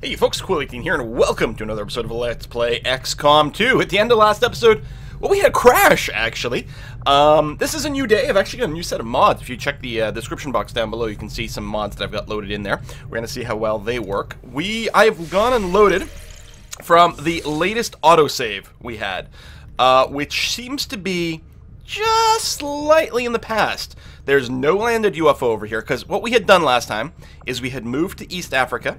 Hey folks, Cool18 here, and welcome to another episode of Let's Play XCOM 2. At the end of last episode, well, we had a crash, actually. This is a new day. I've actually got a new set of mods. If you check the description box down below, you can see some mods that I've got loaded in there. We're going to see how well they work. I've gone and loaded from the latest autosave we had, which seems to be just slightly in the past. There's no landed UFO over here, because what we had done last time is we had moved to East Africa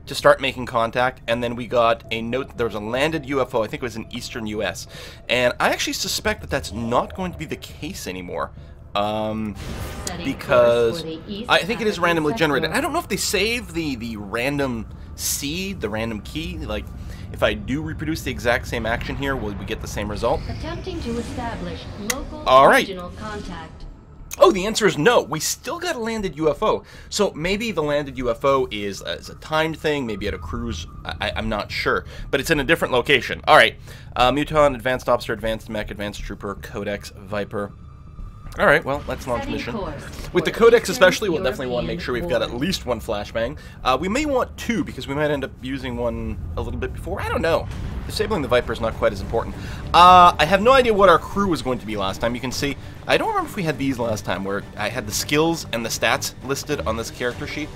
to start making contact, and then we got a note that there was a landed UFO. I think it was in eastern US, and I actually suspect that that's not going to be the case anymore, because I think it is randomly generated. I don't know if they save the random seed, the random key. Like, if I do reproduce the exact same action here, will we get the same result? Attempting to establish local regional contact. Oh, the answer is no. We still got a landed UFO. So maybe the landed UFO is a timed thing, maybe at a cruise. I'm not sure. But it's in a different location. All right. Muton, Advanced Officer, Advanced Mech, Advanced Trooper, Codex, Viper. All right, well, let's launch mission. With the Codex especially, we'll definitely want to make sure we've got at least one flashbang. We may want two, because we might end up using one a little bit before. I don't know. Disabling the Viper is not quite as important. I have no idea what our crew was going to be last time. You can see, I don't remember if we had these last time, where I had the skills and the stats listed on this character sheet.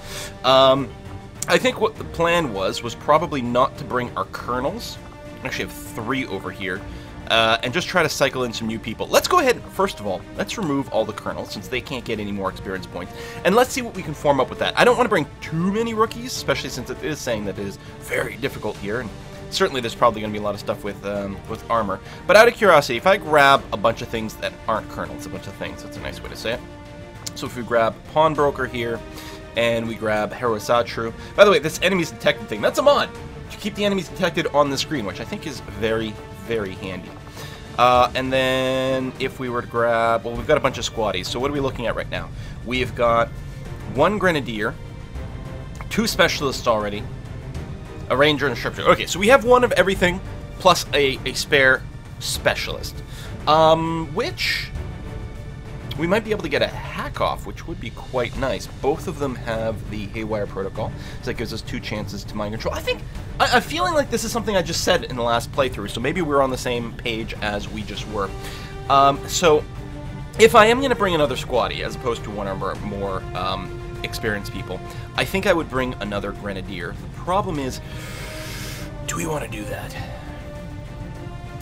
I think what the plan was probably not to bring our colonels. I actually have 3 over here. And just try to cycle in some new people. Let's go ahead, first of all, let's remove all the colonels, since they can't get any more experience points. And let's see what we can form up with that. I don't want to bring too many rookies, especially since it is saying that it is very difficult here. And certainly there's probably going to be a lot of stuff with armor. But out of curiosity, if I grab a bunch of things that aren't colonels, a bunch of things, that's a nice way to say it. So if we grab Pawnbroker here, and we grab Harosatru. By the way, this enemies detected thing, that's a mod! To keep the enemies detected on the screen, which I think is very handy. And then if we were to grab, well, we've got a bunch of squaddies. So what are we looking at right now? We've got 1 grenadier, 2 specialists already, a ranger and a sharpshooter. Okay, so we have one of everything plus a spare specialist, which we might be able to get a hack off, which would be quite nice. Both of them have the Haywire protocol, so that gives us 2 chances to mind control. I'm feeling like this is something I just said in the last playthrough, so maybe we're on the same page as we just were. So if I am going to bring another squaddie, as opposed to one or more experienced people, I think I would bring another grenadier. The problem is, do we want to do that?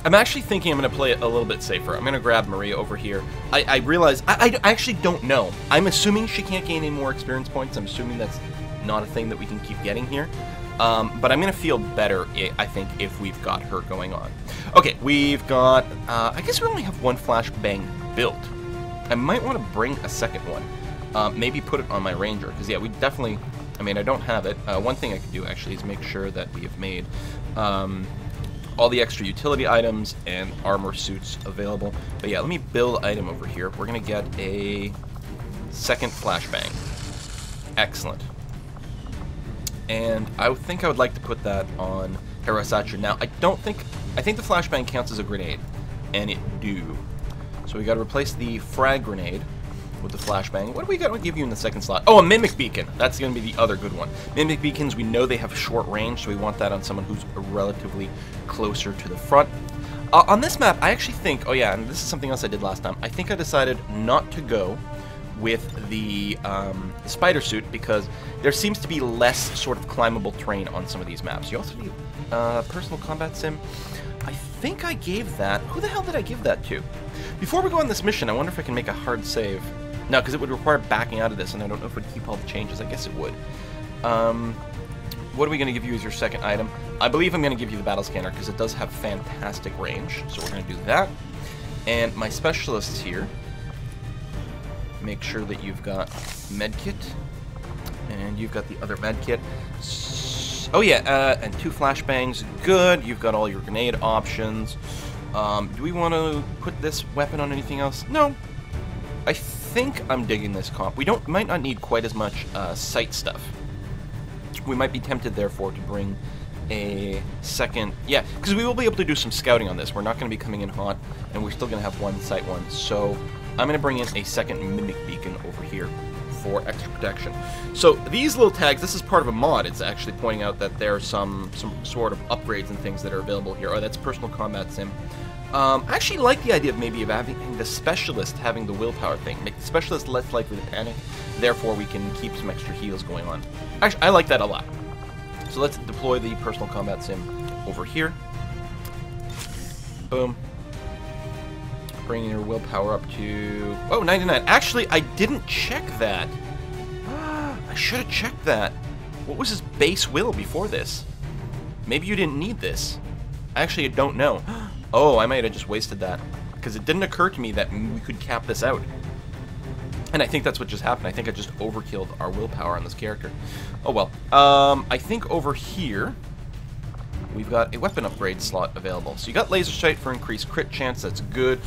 I'm actually thinking I'm going to play it a little bit safer. I'm going to grab Maria over here. I realize, I actually don't know. I'm assuming she can't gain any more experience points. I'm assuming that's not a thing that we can keep getting here. But I'm going to feel better, I think, if we've got her going on. Okay, we've got, I guess we only have 1 flashbang built. I might want to bring a second one. Maybe put it on my ranger, because yeah, we definitely, I mean, I don't have it. One thing I could do, actually, is make sure that we have made all the extra utility items and armor suits available. But yeah, let me build item over here. We're going to get a second flashbang. Excellent. And I think I would like to put that on Harosatru. Now, I think the flashbang counts as a grenade, and it do. So we got to replace the frag grenade with the flashbang. What do we got to give you in the second slot? Oh, a mimic beacon. That's going to be the other good one. Mimic beacons, we know they have short range, so we want that on someone who's relatively closer to the front. On this map, I actually think, oh yeah, and this is something else I did last time, I think I decided not to go with the spider suit, because there seems to be less sort of climbable terrain on some of these maps. You also need personal combat sim. I think I gave that, who the hell did I give that to? Before we go on this mission, I wonder if I can make a hard save. No, because it would require backing out of this, and I don't know if it would keep all the changes. I guess it would. What are we going to give you as your second item? I believe I'm going to give you the battle scanner, because it does have fantastic range. So we're going to do that. And my specialists here, make sure that you've got medkit, and you've got the other medkit. Oh yeah, and 2 flashbangs, good. You've got all your grenade options. Do we want to put this weapon on anything else? No. I think I'm digging this comp. We might not need quite as much sight stuff. We might be tempted, therefore, to bring a second. Yeah, because we will be able to do some scouting on this. We're not going to be coming in hot, and we're still going to have 1 sight one. So I'm going to bring in a second mimic beacon over here for extra protection. So these little tags, this is part of a mod. It's actually pointing out that there are some sort of upgrades and things that are available here. Oh, that's personal combat sim. I actually like the idea of maybe of having the specialist having the willpower thing. Make the specialist less likely to panic. Therefore, we can keep some extra heals going on. Actually, I like that a lot. So let's deploy the personal combat sim over here. Boom. Bringing your willpower up to... Oh, 99. Actually, I didn't check that. I should have checked that. What was his base will before this? Maybe you didn't need this. Actually, I don't know. Oh, I might have just wasted that. Because it didn't occur to me that we could cap this out. And I think that's what just happened. I think I just overkilled our willpower on this character. Oh well. I think over here, we've got a weapon upgrade slot available. So you got laser sight for increased crit chance. That's good.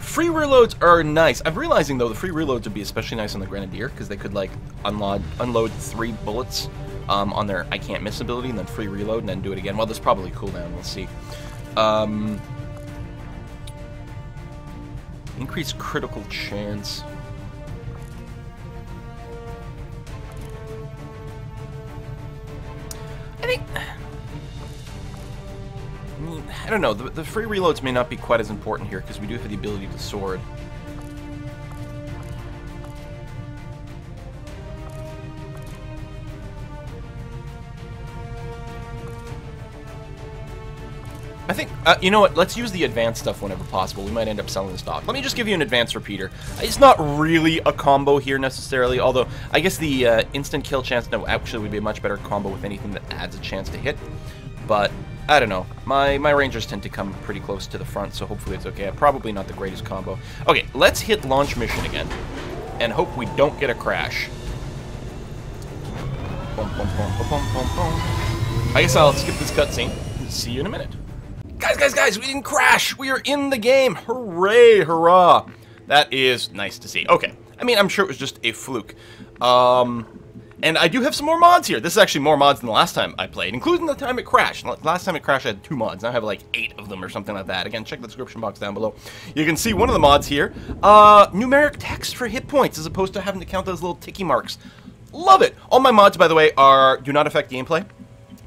Free reloads are nice. I'm realizing, though, the free reloads would be especially nice on the Grenadier, because they could, like, unload 3 bullets on their I can't miss ability, and then free reload, and then do it again. Well, there's probably cooldown. We'll see. Increased critical chance. I think... I don't know. The free reloads may not be quite as important here, because we do have the ability to sword. I think, you know what, let's use the advanced stuff whenever possible. We might end up selling the stock. Let me just give you an advanced repeater. It's not really a combo here necessarily, although I guess the instant kill chance, no, actually would be a much better combo with anything that adds a chance to hit. But, I don't know. My rangers tend to come pretty close to the front, so hopefully it's okay. Probably not the greatest combo. Okay, let's hit launch mission again, and hope we don't get a crash. Boom, boom, boom, boom, boom, boom, boom. I guess I'll skip this cutscene. See you in a minute. Guys, we didn't crash! We are in the game! Hooray, hurrah! That is nice to see. Okay, I mean, I'm sure it was just a fluke. And I do have some more mods here. This is actually more mods than the last time I played, including the time it crashed. Last time it crashed, I had 2 mods. Now I have like 8 of them or something like that. Again, check the description box down below. You can see one of the mods here. Numeric text for hit points, as opposed to having to count those little ticky marks. Love it! All my mods, by the way, do not affect gameplay.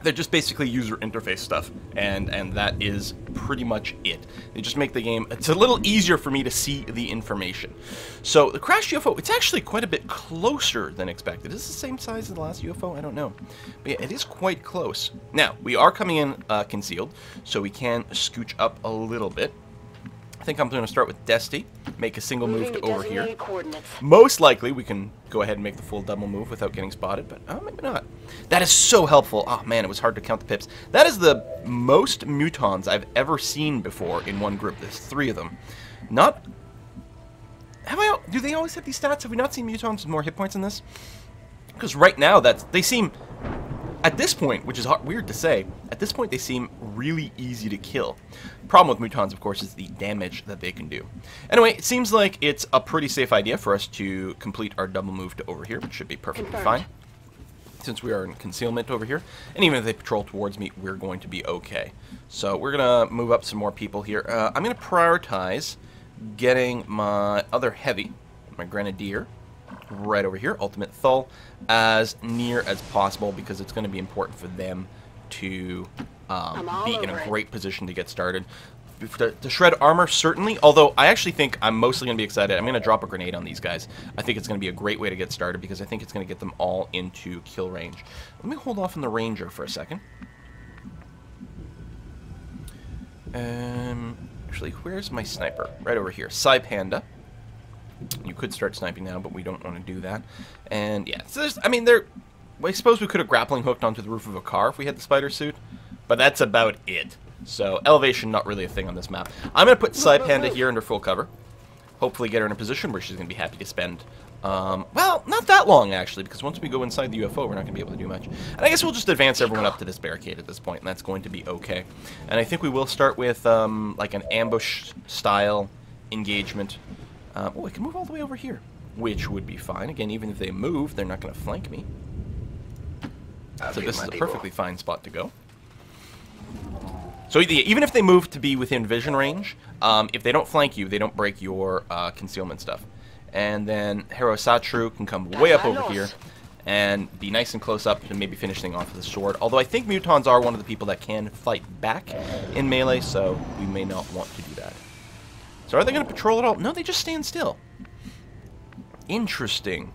They're just basically user interface stuff, and that is pretty much it. They just make the game, it's a little easier for me to see the information. So, the crashed UFO, it's actually quite a bit closer than expected. Is this the same size as the last UFO? I don't know. But yeah, it is quite close. Now, we are coming in concealed, so we can scooch up a little bit. I think I'm going to start with Desti, make a single move to over here. Most likely, we can go ahead and make the full double move without getting spotted, but maybe not. That is so helpful. Oh man, it was hard to count the pips. That is the most mutons I've ever seen before in one group. There's 3 of them. Not... Do they always have these stats? Have we not seen mutons with more hit points in this? Because right now, they seem... At this point, which is weird to say, at this point they seem really easy to kill. Problem with mutons, of course, is the damage that they can do. Anyway, it seems like it's a pretty safe idea for us to complete our double move to over here, which should be perfectly fine, since we are in concealment over here. And even if they patrol towards me, we're going to be okay. So we're going to move up some more people here. I'm going to prioritize getting my other heavy, my Grenadier, right over here, Ultimate Thull, as near as possible, because it's going to be important for them to be in a great position to get started. To shred armor, certainly, although I actually think I'm mostly going to be excited. I'm going to drop a grenade on these guys. I think it's going to be a great way to get started, because I think it's going to get them all into kill range. Let me hold off on the Ranger for a second. Actually, where's my sniper? Right over here. Psy Panda. You could start sniping now, but we don't want to do that. And yeah, so I mean, I suppose we could have grappling hooked onto the roof of a car if we had the spider suit, but that's about it. So elevation, not really a thing on this map. I'm going to put Psy Panda here under full cover. Hopefully get her in a position where she's going to be happy to spend, well, not that long actually, because once we go inside the UFO, we're not going to be able to do much. And I guess we'll just advance everyone up to this barricade at this point, and that's going to be okay. And I think we will start with like an ambush style engagement. Oh, I can move all the way over here, which would be fine. Again, even if they move, they're not going to flank me. So this is a perfectly fine spot to go. So even if they move to be within vision range, if they don't flank you, they don't break your concealment stuff. And then Hirosatru can come way up over here and be nice and close up and maybe finish things off with a sword. Although I think Mutons are one of the people that can fight back in melee, so we may not want to do that. So are they going to patrol at all? No, they just stand still. Interesting.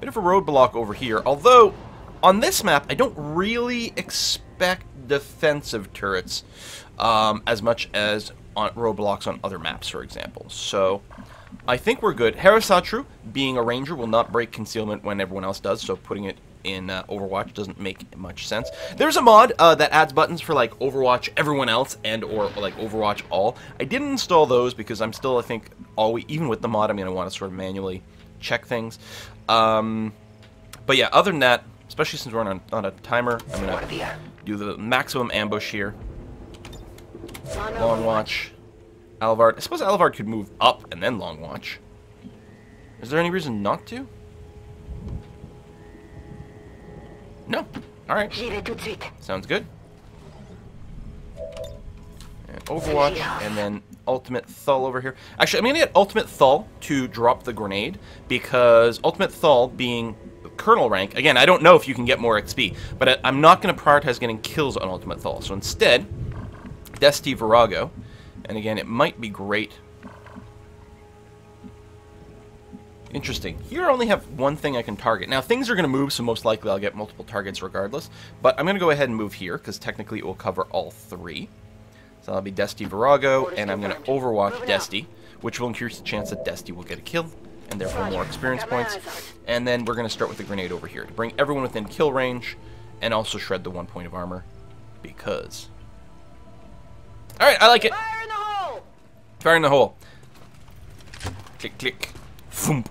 Bit of a roadblock over here. Although, on this map, I don't really expect defensive turrets as much as on roadblocks on other maps, for example. So I think we're good. Hirosatru, being a ranger, will not break concealment when everyone else does, so putting it in Overwatch doesn't make much sense. There's a mod that adds buttons for like Overwatch everyone else and or like Overwatch all. I didn't install those because I'm still, I think, even with the mod, I'm going to want to sort of manually check things. But yeah, other than that, especially since we're on a timer, I'm going to do the maximum ambush here. Long watch. Alvard. I suppose Alvard could move up and then long watch. Is there any reason not to? No. Alright. Sounds good. And Overwatch, and then Ultimate Thull over here. Actually, I'm going to get Ultimate Thull to drop the grenade, because Ultimate Thull being Colonel rank, again, I don't know if you can get more XP, but I'm not going to prioritize getting kills on Ultimate Thull. So instead, Desti Virago, and again, it might be great. Interesting. Here I only have one thing I can target. Now, things are going to move, so most likely I'll get multiple targets regardless. But I'm going to go ahead and move here, because technically it will cover all three. So that'll be Desti Virago, and I'm going to Overwatch Desti, which will increase the chance that Desti will get a kill, and therefore more experience points. And then we're going to start with the grenade over here, to bring everyone within kill range, and also shred the 1 point of armor, because... Alright, I like it! Fire in the hole! Fire in the hole. Click, click. Thump.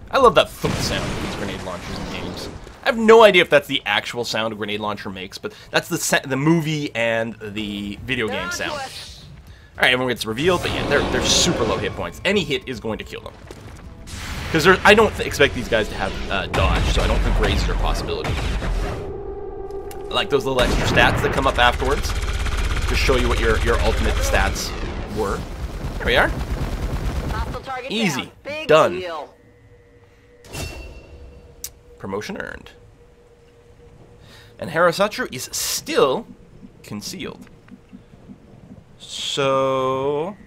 I love that thump sound of these grenade launchers in games. I have no idea if that's the actual sound a grenade launcher makes, but that's the movie and the video game sound. Alright, everyone gets revealed, but yeah, they're super low hit points. Any hit is going to kill them. Because I don't expect these guys to have dodge, so I don't think raises are a possibility. I like those little extra stats that come up afterwards to show you what your ultimate stats were. There we are. Easy. Done. Promotion earned. And Hirosatru is still concealed. So...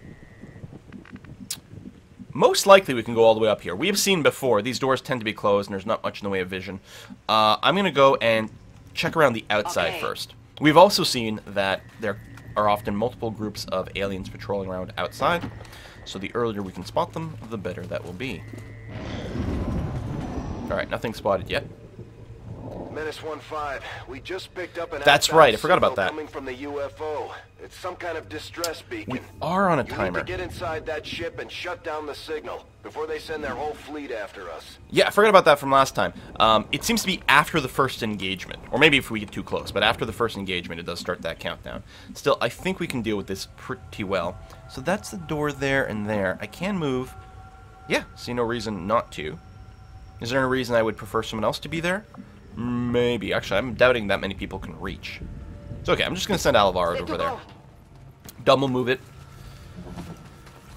most likely we can go all the way up here. We have seen before, these doors tend to be closed and there's not much in the way of vision. I'm going to go and check around the outside first. We've also seen that there are often multiple groups of aliens patrolling around outside. So the earlier we can spot them, the better that will be. Alright, nothing spotted yet. Menace 1-5, we just picked up an That's right, I forgot about that. Coming from the UFO. It's some kind of distress beacon. We are on a You timer. need to get inside that ship and shut down the signal before they send their whole fleet after us. Yeah, I forgot about that from last time. It seems to be after the first engagement. Or maybe if we get too close, but after the first engagement it does start that countdown. Still, I think we can deal with this pretty well. So that's the door there and there. I can move. Yeah, see no reason not to. Is there any reason I would prefer someone else to be there? Maybe. Actually, I'm doubting that many people can reach. It's okay, I'm just going to send Alvaro over there. Double move it.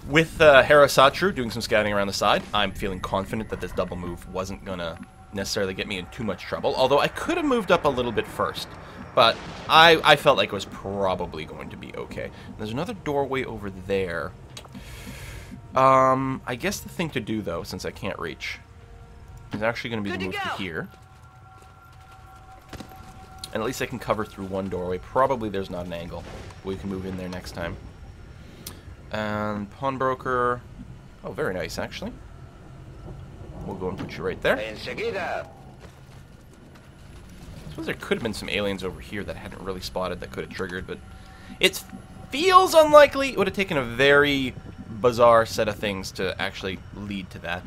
With Hirosatru doing some scouting around the side, I'm feeling confident that this double move wasn't going to necessarily get me in too much trouble. Although I could have moved up a little bit first. But I felt like it was probably going to be okay. There's another doorway over there. I guess the thing to do, though, since I can't reach, is actually going to be to move to here. And at least I can cover through one doorway. Probably there's not an angle. We can move in there next time. And pawnbroker. Oh, very nice, actually. We'll go and put you right there. I suppose there could have been some aliens over here that I hadn't really spotted that could have triggered, but it feels unlikely. It would have taken a very bizarre set of things to actually lead to that.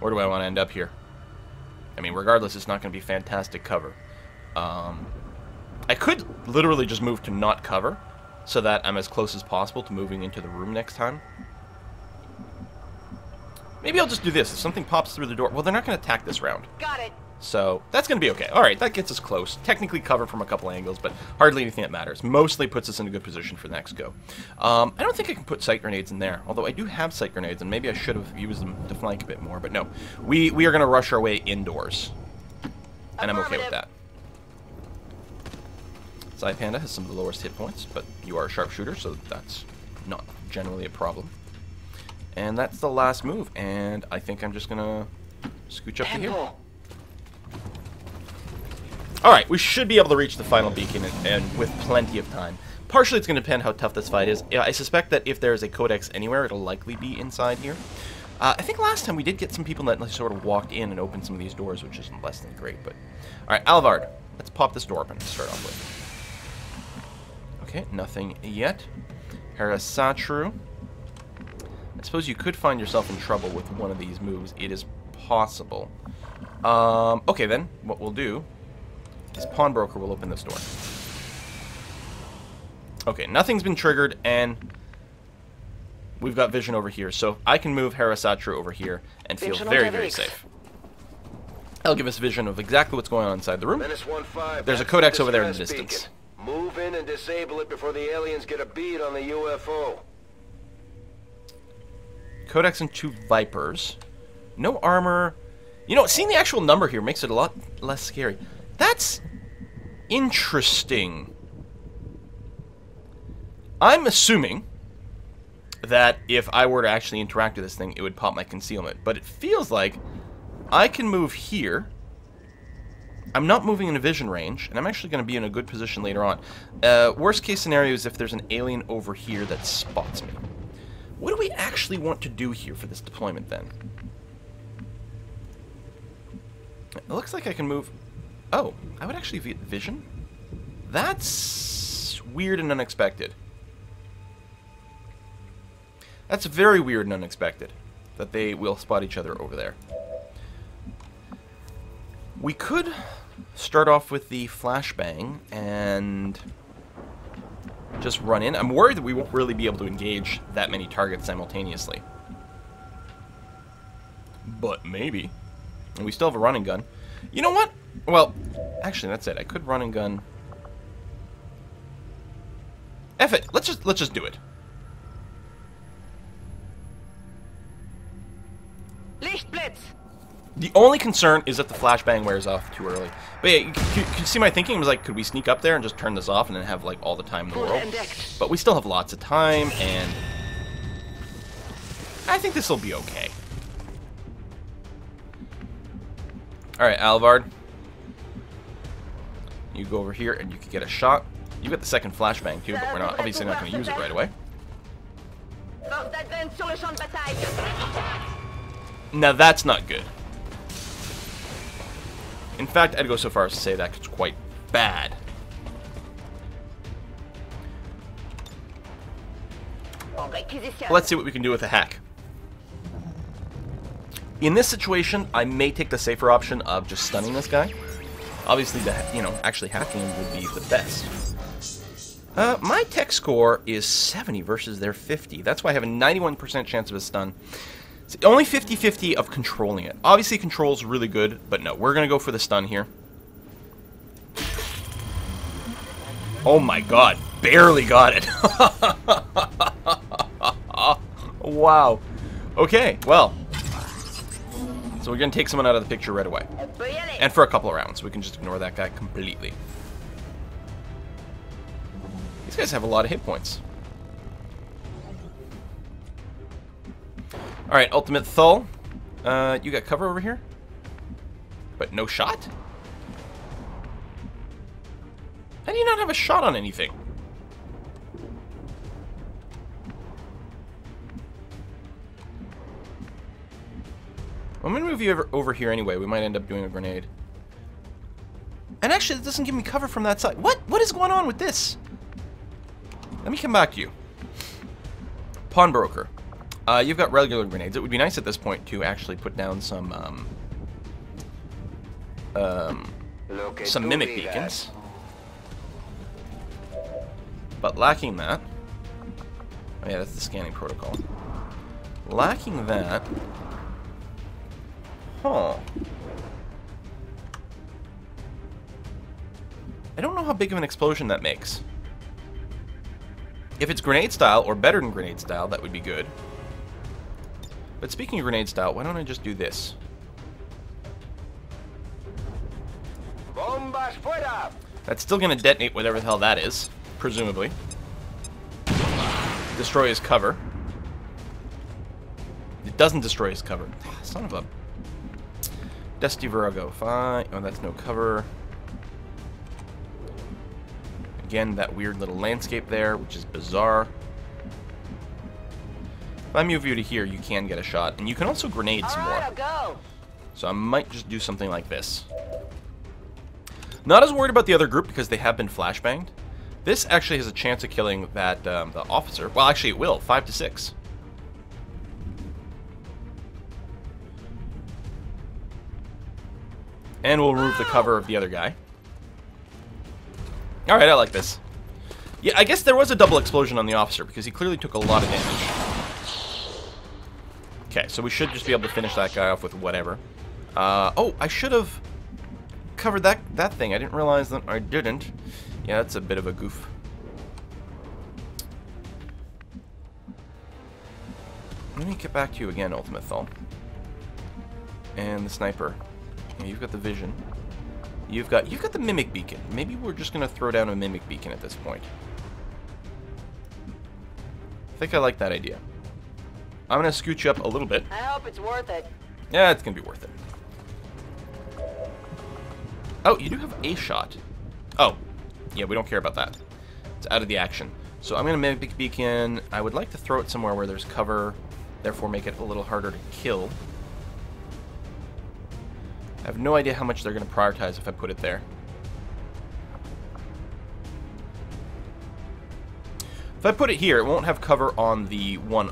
Where do I want to end up here? I mean, regardless, it's not going to be fantastic cover. I could literally just move to not cover, so that I'm as close as possible to moving into the room next time. Maybe I'll just do this. If something pops through the door... well, they're not going to attack this round. Got it. So that's going to be okay. All right, that gets us close. Technically covered from a couple angles, but hardly anything that matters. Mostly puts us in a good position for the next go. I don't think I can put sight grenades in there, although I do have sight grenades, and maybe I should have used them to flank a bit more. But no, we are going to rush our way indoors, and I'm okay with that. Side Panda has some of the lowest hit points, but you are a sharpshooter, so that's not generally a problem. And that's the last move, and I think I'm just going to scooch up to here. Alright, we should be able to reach the final beacon and with plenty of time. Partially it's going to depend how tough this fight is. I suspect that if there's a codex anywhere, it'll likely be inside here. I think last time we did get some people that sort of walked in and opened some of these doors, which is less than great. But alright, Alvard, let's pop this door open to start off with. Okay, nothing yet. Harasatru. I suppose you could find yourself in trouble with one of these moves. It is possible. Okay then, what we'll do is Pawnbroker will open this door. Okay, nothing's been triggered, and we've got vision over here, so I can move Harasatru over here and feel very, very safe. That'll give us vision of exactly what's going on inside the room. There's a codex over there in the distance. Move in and disable it before the aliens get a bead on the UFO. Codex and 2 Vipers. No armor. You know, seeing the actual number here makes it a lot less scary. That's interesting. I'm assuming that if I were to actually interact with this thing, it would pop my concealment. But it feels like I can move here. I'm not moving in a vision range, and I'm actually going to be in a good position later on. Worst case scenario is if there's an alien over here that spots me. What do we actually want to do here for this deployment, then? It looks like I can move... Oh, I would actually vision? That's weird and unexpected. That's very weird and unexpected, that they will spot each other over there. We could start off with the flashbang and just run in. I'm worried that we won't really be able to engage that many targets simultaneously. But maybe. And we still have a running gun. You know what? Well, actually, that's it. I could run and gun. F it. Let's just do it. The only concern is that the flashbang wears off too early. But yeah, you see my thinking? It was like, could we sneak up there and just turn this off and then have like all the time in the world? But we still have lots of time, and I think this will be okay. Alright, Alvard. You go over here and you can get a shot. You get the second flashbang too, but we're not obviously not going to use it right away. Now that's not good. In fact, I'd go so far as to say that it's quite bad. Let's see what we can do with a hack. In this situation, I may take the safer option of just stunning this guy. Obviously, actually hacking him would be the best. My tech score is 70 versus their 50. That's why I have a 91% chance of a stun. It's only 50-50 of controlling it. Obviously, control's really good, but no, we're going to go for the stun here. Oh my god, barely got it. Wow. Okay, well. So we're going to take someone out of the picture right away. And for a couple of rounds, we can just ignore that guy completely. These guys have a lot of hit points. Alright, Ultimate Thull. You got cover over here? But no shot? How do you not have a shot on anything? I'm going to move you over here anyway. We might end up doing a grenade. And actually, it doesn't give me cover from that side. What is going on with this? Let me come back to you. Pawnbroker. You've got regular grenades. It would be nice at this point to actually put down some mimic beacons. But lacking that... Oh yeah, that's the scanning protocol. Lacking that... Huh. I don't know how big of an explosion that makes. If it's grenade style, or better than grenade style, that would be good. But speaking of grenade style, why don't I just do this? Bombas fuera! That's still going to detonate whatever the hell that is, presumably. Destroy his cover. It doesn't destroy his cover. Son of a... Dusty Virago. Fine. Oh, that's no cover. Again, that weird little landscape there, which is bizarre. If I move you to here, you can get a shot. And you can also grenade some more. Go. So I might just do something like this. Not as worried about the other group because they have been flashbanged. This actually has a chance of killing that the officer. Well, actually it will. 5 to 6. And we'll remove the cover of the other guy. Alright, I like this. Yeah, I guess there was a double explosion on the officer because he clearly took a lot of damage. Okay, so we should just be able to finish that guy off with whatever. Oh, I should have covered that thing. I didn't realize that I didn't. Yeah, that's a bit of a goof. Let me get back to you again, Ultimate Thul. And the sniper. Yeah, you've got the vision. You've got the mimic beacon. Maybe we're just gonna throw down a mimic beacon at this point. I think I like that idea. I'm gonna scoot you up a little bit. I hope it's worth it. Yeah, it's gonna be worth it. Oh, you do have a shot. Oh, yeah, we don't care about that. It's out of the action. So I'm gonna mimic beacon. I would like to throw it somewhere where there's cover, therefore make it a little harder to kill. I have no idea how much they're going to prioritize if I put it there. If I put it here, it won't have cover on the one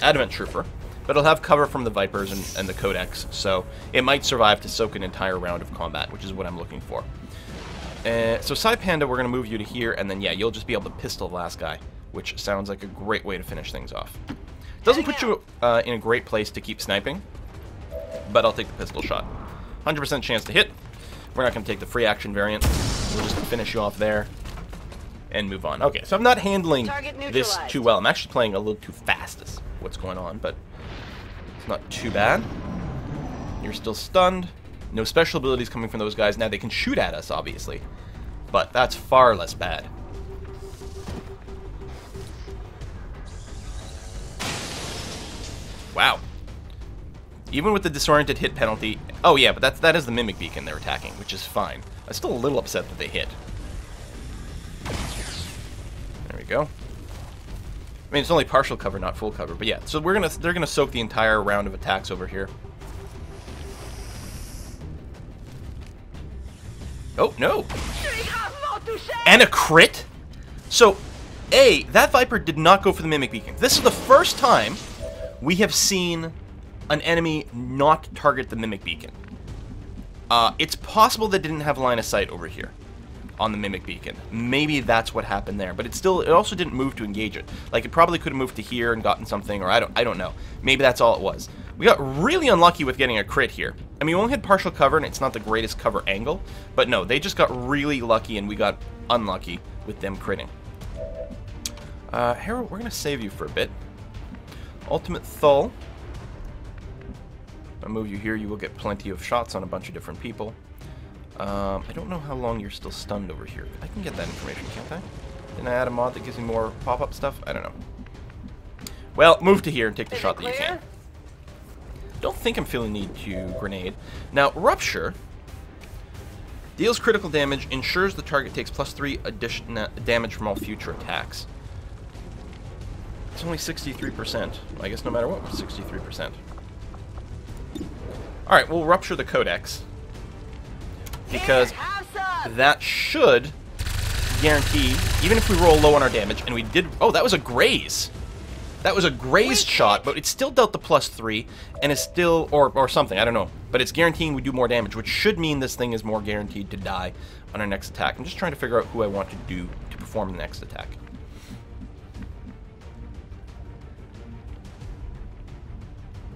Adamant Trooper, but it'll have cover from the Vipers and the Codex, so it might survive to soak an entire round of combat, which is what I'm looking for. So Psy Panda, we're going to move you to here, and then, yeah, you'll just be able to pistol the last guy, which sounds like a great way to finish things off. Doesn't put you in a great place to keep sniping, but I'll take the pistol shot. 100% chance to hit. We're not going to take the free action variant. We'll just finish you off there and move on. Okay, so I'm not handling this too well. I'm actually playing a little too fast is what's going on, but it's not too bad. You're still stunned. No special abilities coming from those guys. Now, they can shoot at us, obviously, but that's far less bad. Wow. Even with the disoriented hit penalty... Oh, yeah, but that is the mimic beacon they're attacking, which is fine. I'm still a little upset that they hit. There we go. I mean, it's only partial cover, not full cover. But yeah, so they're gonna soak the entire round of attacks over here. Oh, no. And a crit? So, A, that Viper did not go for the mimic beacon. This is the first time we have seen an enemy not target the mimic beacon. It's possible they didn't have line of sight over here on the mimic beacon. Maybe that's what happened there, but it also didn't move to engage it. Like, it probably could have moved to here and gotten something, or I don't know. Maybe that's all it was. We got really unlucky with getting a crit here. I mean, we only had partial cover, and it's not the greatest cover angle, but no, they just got really lucky, and we got unlucky with them critting. Harold, we're gonna save you for a bit. Ultimate Thul. I'll move you here. You will get plenty of shots on a bunch of different people. I don't know how long you're still stunned over here. I can get that information, can't I? Didn't I add a mod that gives me more pop-up stuff? I don't know. Well, move to here and take the shot that you can. Don't think I'm feeling the need to grenade. Now, Rupture deals critical damage, ensures the target takes +3 additional damage from all future attacks. It's only 63%. I guess no matter what, 63%. Alright, we'll Rupture the Codex, because that should guarantee, even if we roll low on our damage, and we did... Oh, that was a graze! That was a grazed shot, but it still dealt the +3, and is still... Or something, I don't know. But it's guaranteeing we do more damage, which should mean this thing is more guaranteed to die on our next attack. I'm just trying to figure out who I want to do to perform the next attack.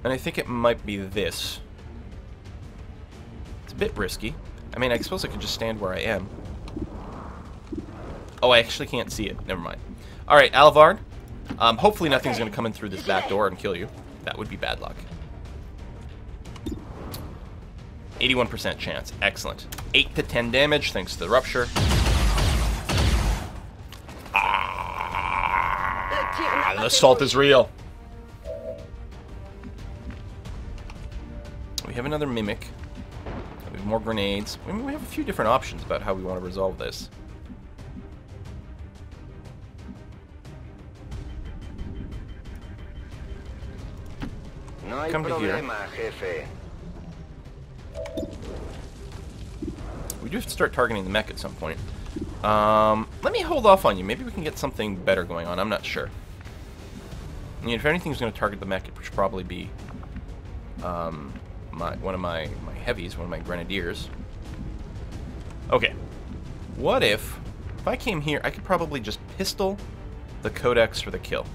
And I think it might be this. It's a bit risky. I mean, I suppose I could just stand where I am. Oh, I actually can't see it. Never mind. All right, Alvard. Hopefully nothing's going to come in through this back door and kill you. That would be bad luck. 81% chance. Excellent. 8 to 10 damage thanks to the rupture. Ah, the assault is real. We have another mimic. We have more grenades. I mean, we have a few different options about how we want to resolve this. Come to here. We do have to start targeting the mech at some point. Let me hold off on you. Maybe we can get something better going on. I'm not sure. I mean, if anything's going to target the mech, it should probably be one of my heavies, one of my grenadiers. Okay. What if I came here, I could probably just pistol the codex for the kill.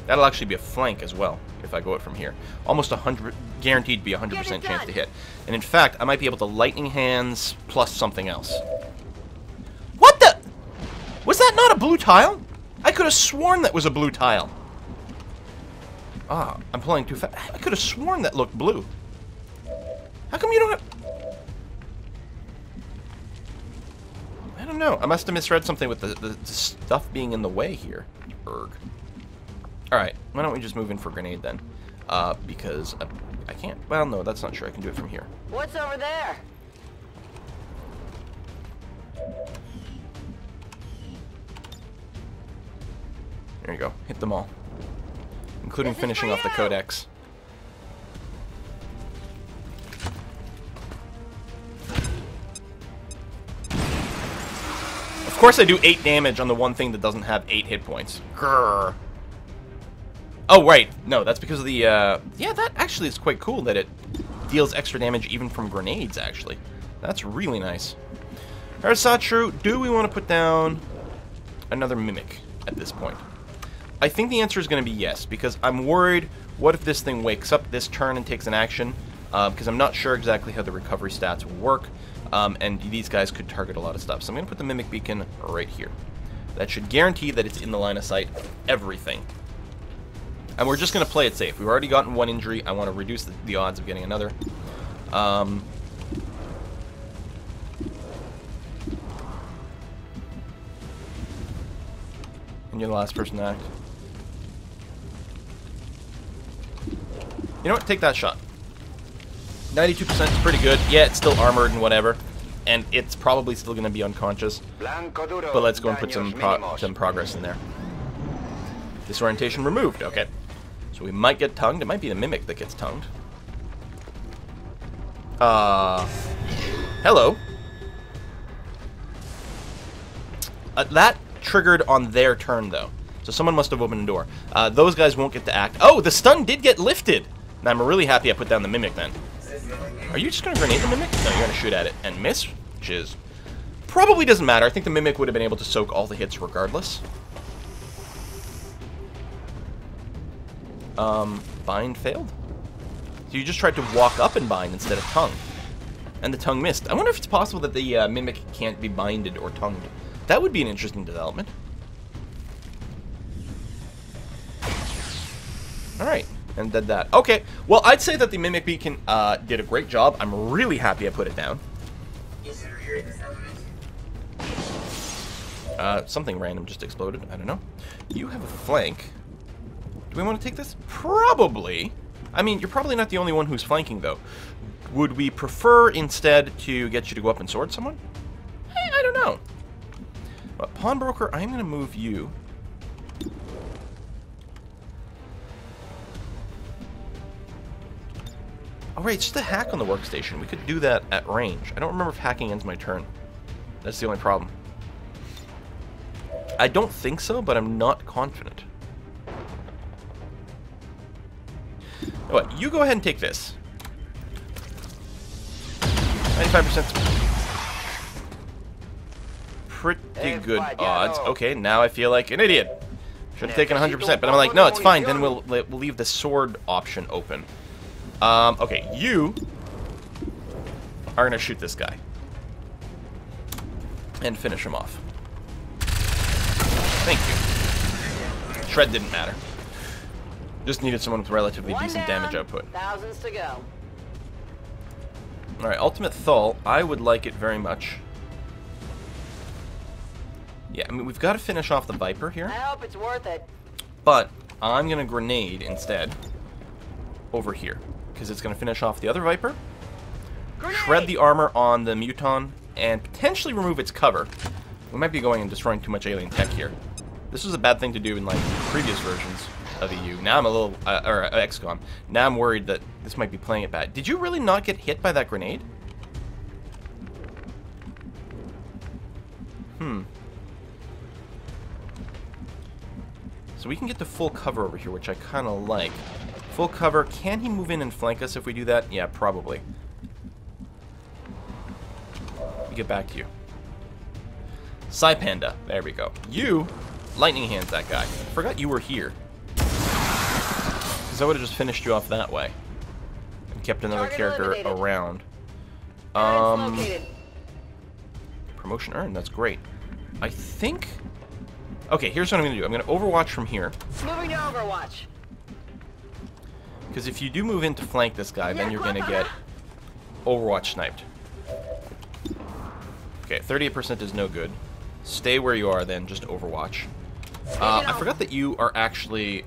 That'll actually be a flank as well, if I go it from here. Almost 100, guaranteed to be 100% chance to hit. And in fact, I might be able to lightning hands plus something else. What the? Was that not a blue tile? I could have sworn that was a blue tile. Ah, I'm pulling too fast. I could have sworn that looked blue. How come you don't have... I don't know. I must have misread something with the stuff being in the way here. Erg. Alright, why don't we just move in for grenade then? Because I can't... Well, no, that's not true. I can do it from here. What's over there? There you go. Hit them all. Including finishing off the codex. Of course I do 8 damage on the one thing that doesn't have 8 hit points. Grrr. Oh, right. No, that's because of the, yeah, that actually is quite cool that it deals extra damage even from grenades, actually. That's really nice. Alright, Satru, do we want to put down another Mimic at this point? I think the answer is going to be yes, because I'm worried, what if this thing wakes up this turn and takes an action? Because I'm not sure exactly how the recovery stats will work, and these guys could target a lot of stuff. So I'm going to put the Mimic Beacon right here. That should guarantee that it's in the line of sight of everything. And we're just going to play it safe. We've already gotten one injury. I want to reduce the odds of getting another. And you're the last person to act. You know what? Take that shot. 92% is pretty good. Yeah, it's still armored and whatever. And it's probably still going to be unconscious. But let's go and put some progress in there. Disorientation removed. Okay. So we might get tongued. It might be the Mimic that gets tongued. Hello. That triggered on their turn, though. So someone must have opened a door. Those guys won't get to act. Oh, the stun did get lifted. Now, I'm really happy I put down the Mimic, then. Are you just going to grenade the Mimic? No, you're going to shoot at it and miss, which is... Probably doesn't matter. I think the Mimic would have been able to soak all the hits regardless. Bind failed. So you just tried to walk up and bind instead of tongue. And the tongue missed. I wonder if it's possible that the Mimic can't be binded or tongued. That would be an interesting development. Alright, and did that. Okay, well, I'd say that the Mimic Beacon did a great job. I'm really happy I put it down. Something random just exploded. I don't know. You have a flank. Do we want to take this? Probably. I mean, you're probably not the only one who's flanking, though. Would we prefer instead to get you to go up and sword someone? I don't know. But Pawnbroker, I'm going to move you. Oh, right, it's just a hack on the workstation. We could do that at range. I don't remember if hacking ends my turn. That's the only problem. I don't think so, but I'm not confident. Oh, what? You go ahead and take this. 95%. Pretty good odds. Okay, now I feel like an idiot. Should have taken 100%, but I'm like, no, it's fine. Then we'll leave the sword option open. Okay, you are gonna shoot this guy and finish him off. Thank you. Shred didn't matter. Just needed someone with relatively decent damage output. Thousands to go. Alright, Ultimate Thull. I would like it very much. Yeah, I mean, we've got to finish off the Viper here. I hope it's worth it. But I'm going to grenade instead over here. Because it's going to finish off the other Viper. Grenade! Shred the armor on the Muton. And potentially remove its cover. We might be going and destroying too much alien tech here. This was a bad thing to do in, like, previous versions of EU. Now I'm a little... or XCOM. Now I'm worried that this might be playing it bad. Did you really not get hit by that grenade? So we can get to full cover over here, which I kind of like. Full cover. Can he move in and flank us if we do that? Yeah, probably. We get back to you. Psy Panda. There we go. You, lightning hands that guy. I forgot you were here. Because I would have just finished you off that way. And kept another character around. Promotion earned. That's great. I think... Okay, here's what I'm going to do. I'm going to Overwatch from here. Moving to Overwatch. Because if you do move in to flank this guy, then you're going to get Overwatch sniped. Okay, 38% is no good. Stay where you are then, just Overwatch. I forgot that you are actually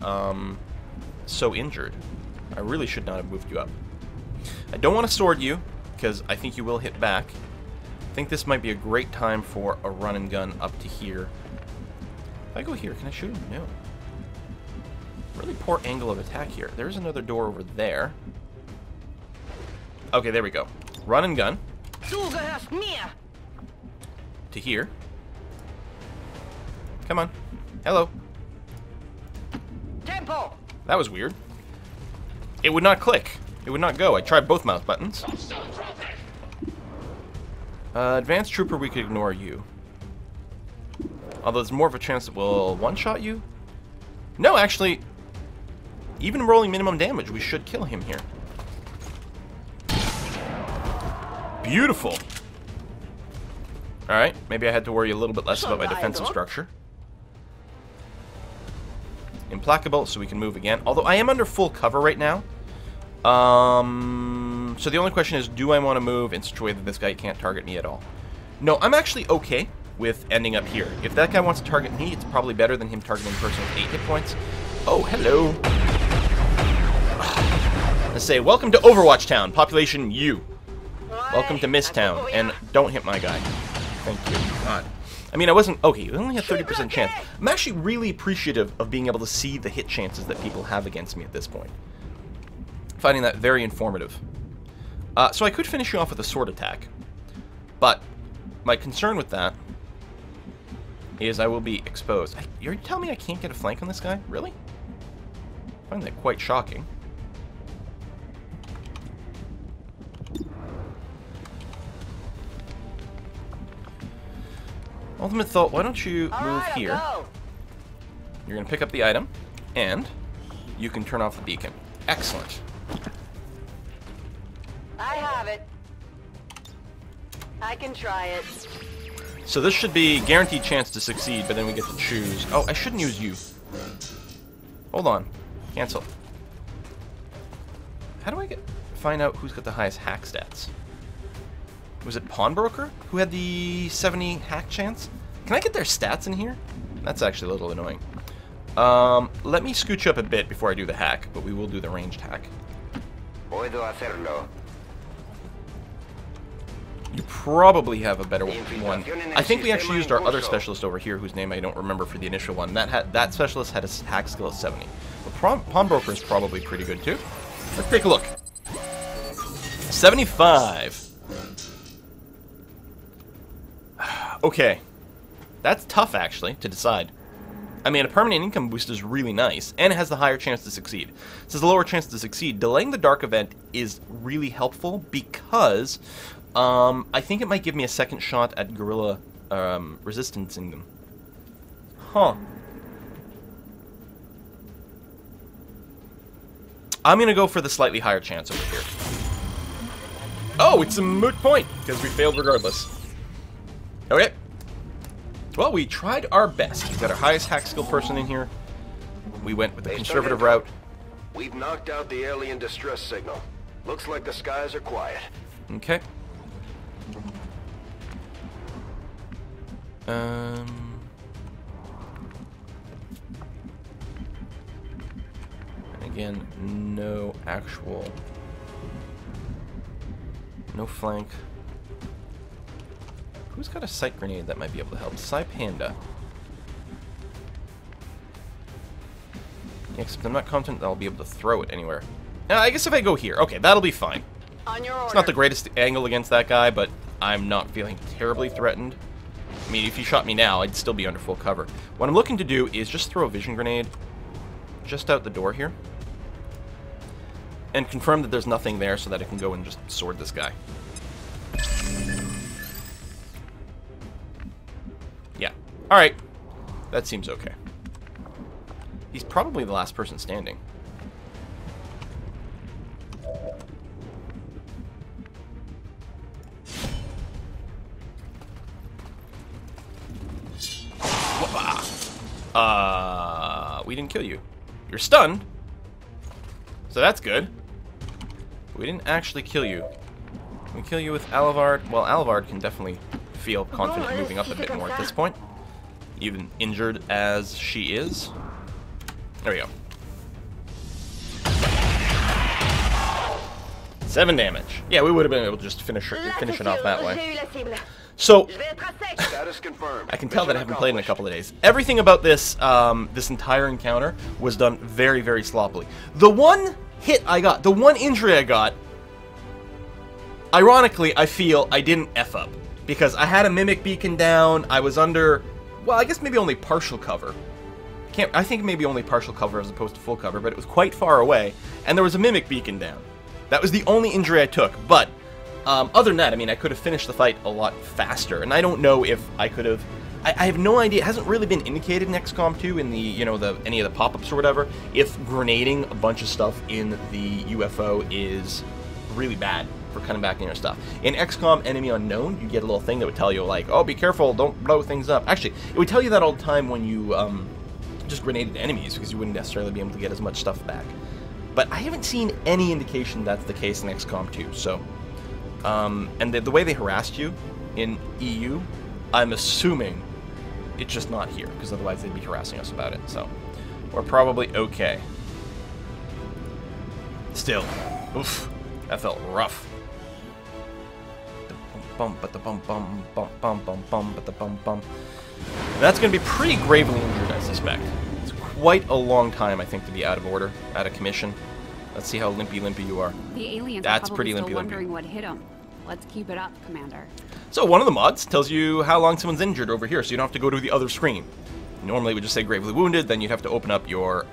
so injured. I really should not have moved you up. I don't want to sword you, because I think you will hit back. I think this might be a great time for a run and gun up to here. If I go here, can I shoot him? No. Really poor angle of attack here. There's another door over there. Okay, there we go. Run and gun. To here. Come on. Hello. Tempo. That was weird. It would not click. It would not go. I tried both mouse buttons. Advanced Trooper, we could ignore you. Although there's more of a chance that we'll one-shot you. No, actually, even rolling minimum damage, we should kill him here. Beautiful. Alright, maybe I had to worry a little bit less about my defensive structure. Implacable, so we can move again. Although I am under full cover right now. So the only question is, do I want to move in such a way that this guy can't target me at all? No, I'm actually okay with ending up here. If that guy wants to target me, it's probably better than him targeting a person with 8 hit points. Oh, hello. Let's say, welcome to Overwatch Town, population U. Welcome to Mist Town, and don't hit my guy. Thank you. God. I mean, I wasn't... Okay, we only had 30% chance. I'm actually really appreciative of being able to see the hit chances that people have against me at this point. Finding that very informative. So I could finish you off with a sword attack. But my concern with that is I will be exposed. You're telling me I can't get a flank on this guy? Really? I find that quite shocking. Ultimate Thought, why don't you move here? You're going to pick up the item, and you can turn off the beacon. Excellent. I have it. I can try it. So this should be guaranteed chance to succeed, but then we get to choose. Oh, I shouldn't use you. Hold on. Cancel. How do I find out who's got the highest hack stats? Was it Pawnbroker who had the 70 hack chance? Can I get their stats in here? That's actually a little annoying. Let me scooch up a bit before I do the hack, but we will do the ranged hack. Puedo hacerlo. You probably have a better one. I think we actually used our other specialist over here, whose name I don't remember for the initial one. That specialist had a hack skill of 70. But Pawnbroker is probably pretty good too. Let's take a look. 75. Okay. That's tough, actually, to decide. I mean, a permanent income boost is really nice, and it has the higher chance to succeed. It says the lower chance to succeed. Delaying the dark event is really helpful because I think it might give me a second shot at guerrilla resistancing them. Huh. I'm going to go for the slightly higher chance over here. Oh, it's a moot point, because we failed regardless. Okay. Well, we tried our best. We've got our highest hack skill person in here. We went with the conservative route. We've knocked out the alien distress signal. Looks like the skies are quiet. Okay. Again, no flank. Who's got a sight grenade that might be able to help? Psy Panda. Yeah, except I'm not confident that I'll be able to throw it anywhere. I guess if I go here, okay, that'll be fine. On your order. It's not the greatest angle against that guy, but I'm not feeling terribly threatened. I mean, if he shot me now, I'd still be under full cover. What I'm looking to do is just throw a vision grenade just out the door here. And confirm that there's nothing there so that I can go and just sword this guy. Yeah. Alright. That seems okay. He's probably the last person standing. We didn't kill you. You're stunned. So that's good. We didn't actually kill you. We kill you with Alivard. Well, Alivard can definitely feel confident moving up a bit more at this point. Even injured as she is. There we go. 7 damage. Yeah, we would have been able to just finish it off that way. So, Status confirmed. I can tell that I haven't played in a couple of days. Everything about this this entire encounter was done very, very sloppily. The one hit I got, the one injury I got, ironically, I feel I didn't F up. Because I had a Mimic Beacon down, I was under, well, I guess maybe only partial cover. I think maybe only partial cover as opposed to full cover, but it was quite far away, and there was a Mimic Beacon down. That was the only injury I took, but other than that, I mean, I could have finished the fight a lot faster, and I don't know if I could have. I have no idea. It hasn't really been indicated in XCOM 2 in the, you know, any of the pop-ups or whatever, if grenading a bunch of stuff in the UFO is really bad for coming back in your stuff. In XCOM Enemy Unknown, you get a little thing that would tell you, like, oh, be careful, don't blow things up. Actually, it would tell you that all the time when you just grenaded enemies, because you wouldn't necessarily be able to get as much stuff back. But I haven't seen any indication that's the case in XCOM 2, so... and the way they harassed you in EU, I'm assuming it's just not here, because otherwise they'd be harassing us about it, so we're probably okay. Still, oof, that felt rough. That's going to be pretty gravely injured, I suspect. It's quite a long time, I think, to be out of order, out of commission. Let's see how limpy you are. The aliens That's are pretty probably still limpy. wondering what hit them. Let's keep it up, Commander. So one of the mods tells you how long someone's injured over here, so you don't have to go to the other screen. Normally it would just say gravely wounded, then you'd have to open up your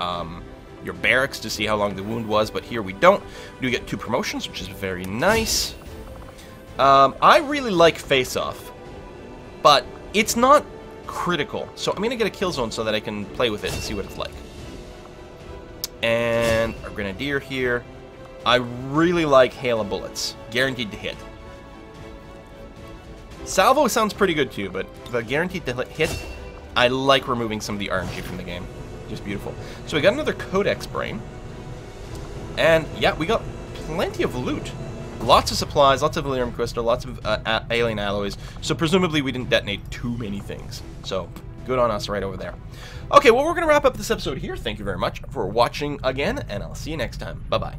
barracks to see how long the wound was, but here we don't. We do get 2 promotions, which is very nice. I really like Face Off, but it's not critical, so I'm going to get a kill zone so that I can play with it and see what it's like. And our Grenadier here. I really like Hail of Bullets. Guaranteed to hit. Salvo sounds pretty good too, but the guaranteed to hit, I like removing some of the RNG from the game. Just beautiful. So we got another Codex Brain. And yeah, we got plenty of loot. Lots of supplies, lots of Valyrium Crystal, lots of alien alloys. So presumably we didn't detonate too many things. So good on us right over there. Okay, well, we're going to wrap up this episode here. Thank you very much for watching again, and I'll see you next time. Bye-bye.